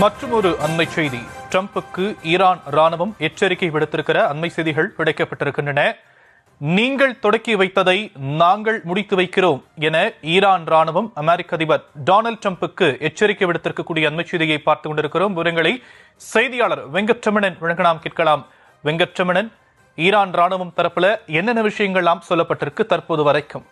மற்றும் ஒரு அண்மை செய்தி. ட்ரம்புக்கு ஈரான் ராணுவம் எச்சரிக்கை விடுத்திருக்கிற அண்மை செய்திகள் கிடைக்கப்பட்டிருக்கின்றன. நீங்கள் தொடக்கி வைத்ததை நாங்கள் முடித்து வைக்கிறோம் என ஈரான் ராணுவம் அமெரிக்க அதிபர் டொனால்டு ட்ரம்புக்கு எச்சரிக்கை விடுத்திருக்கக்கூடிய அண்மை செய்தியை பார்த்துக் கொண்டிருக்கிறோம். விவரங்களை செய்தியாளர் வெங்கட்ரமணன் வழங்க நாம் கேட்கலாம். வெங்கட்ரமணன், ஈரான் ராணுவம் தரப்புல என்னென்ன விஷயங்கள்லாம் சொல்லப்பட்டிருக்கு தற்போது வரைக்கும்?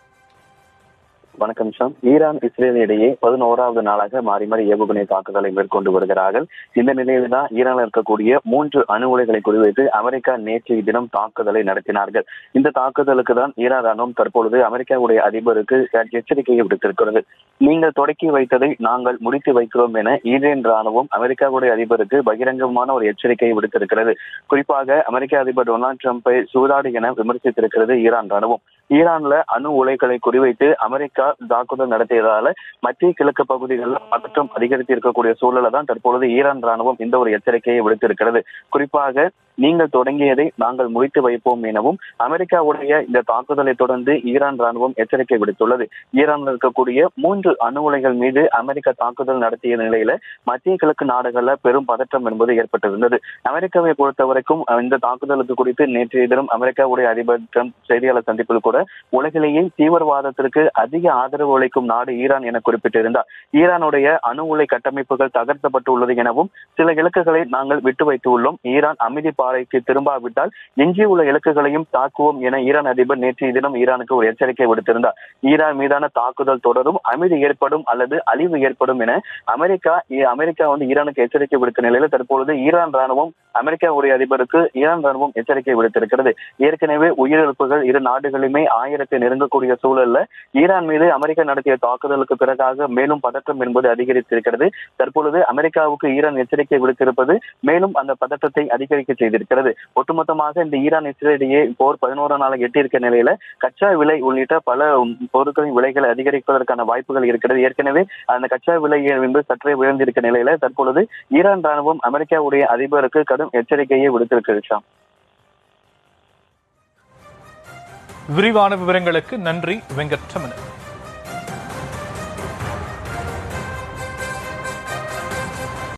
வணக்கம் ஷாம். ஈரான் இஸ்ரேல் இடையே 11வது நாளாக மாறி மாறி ஏவுகணை தாக்குதலை மேற்கொண்டு வருகிறார்கள். இந்த நிலையில் தான் ஈரானில் இருக்கக்கூடிய 3 அணு உலைகளை குறிவைத்து அமெரிக்கா நேற்றைய தினம் தாக்குதலை நடத்தினார்கள். இந்த தாக்குதலுக்கு தான் ஈரான் ராணுவம் தற்பொழுது அமெரிக்காவுடைய அதிபருக்கு எச்சரிக்கையை விடுத்திருக்கிறது. நீங்கள் தொடக்கி வைத்ததை நாங்கள் முடித்து வைக்கிறோம் என ஈரான் ராணுவம் அமெரிக்காவுடைய அதிபருக்கு பகிரங்கமான ஒரு எச்சரிக்கையை விடுத்திருக்கிறது. குறிப்பாக அமெரிக்க அதிபர் டொனால்டு ட்ரம்பை சூதாடி என விமர்சித்திருக்கிறது ஈரான் ராணுவம். ஈரான்ல அணு உலைகளை குறிவைத்து அமெரிக்கா தாக்குதல் நடத்தியதால மத்திய கிழக்கு பகுதிகளில் பதற்றம் அதிகரித்து இருக்கக்கூடிய சூழலை தான் தற்பொழுது ஈரான் ராணுவம் இந்த ஒரு எச்சரிக்கையை விடுத்திருக்கிறது. குறிப்பாக நீங்கள் தொடங்கியதை நாங்கள் முடித்து வைப்போம் எனவும் அமெரிக்காவுடைய இந்த தாக்குதலை தொடர்ந்து ஈரான் ராணுவம் எச்சரிக்கை விடுத்துள்ளது. ஈரானில் இருக்கக்கூடிய 3 அணு உலைகள் மீது அமெரிக்கா தாக்குதல் நடத்திய நிலையில மத்திய கிழக்கு நாடுகள்ல பெரும் பதற்றம் என்பது ஏற்பட்டிருந்தது. அமெரிக்காவை பொறுத்தவரைக்கும் இந்த தாக்குதலுக்கு குறித்து நேற்றைய தினம் அமெரிக்காவுடைய அதிபர் ட்ரம்ப் செய்தியாளர் சந்திப்பில் கூட உலகிலேயே தீவிரவாதத்திற்கு அதிக ஆதரவு அளிக்கும் நாடு ஈரான் என குறிப்பிட்டிருந்தார். ஈரானுடைய அணு உலை கட்டமைப்புகள் தகர்த்தப்பட்டுள்ளது எனவும் சில இலக்குகளை நாங்கள் விட்டு வைத்துள்ளோம். ஈரான் அமைதி பாறைக்கு திரும்பாவிட்டால் எஞ்சியுள்ள இலக்குகளையும் தாக்குவோம் என ஈரான் அதிபர் நேற்றைய தினம் ஈரானுக்கு ஒரு எச்சரிக்கை விடுத்திருந்தார். ஈரான் மீதான தாக்குதல் தொடரும், அமைதி ஏற்படும் அல்லது அழிவு ஏற்படும் என அமெரிக்கா ஈரானுக்கு எச்சரிக்கை விடுத்த நிலையில தற்பொழுது ஈரான் ராணுவம் அமெரிக்காவுடைய அதிபருக்கு ஈரான் ராணுவம் எச்சரிக்கை விடுத்திருக்கிறது. ஏற்கனவே உயிரிழப்புகள் இரு நாடுகளுமே 1000 நெருங்கக்கூடிய சூழல்ல ஈரான் மீது அமெரிக்கா நடத்திய தாக்குதலுக்கு பிறகாக மேலும் பதற்றம் என்பது அதிகரித்திருக்கிறது. தற்பொழுது அமெரிக்காவுக்கு ஈரான் எச்சரிக்கை விடுத்திருப்பது மேலும் அந்த பதற்றத்தை அதிகரிக்க செய்திருக்கிறது. ஒட்டுமொத்தமாக இந்த ஈரான் இஸ்ரேல் இடையே போர் 11 நாளாக எட்டியிருக்க நிலையில கச்சா விலை உள்ளிட்ட பல பொருட்களின் விலைகள் அதிகரிப்பதற்கான வாய்ப்புகள் இருக்கிறது. ஏற்கனவே அந்த கச்சா விலை என்பது சற்றே உயர்ந்திருக்க நிலையில தற்பொழுது ஈரான் ராணுவம் அமெரிக்காவுடைய அதிபருக்கு கடும் எச்சரிக்கையை விடுத்திருக்கிறது. விரிவான விவரங்களுக்கு நன்றி வெங்கட்ரமணன்.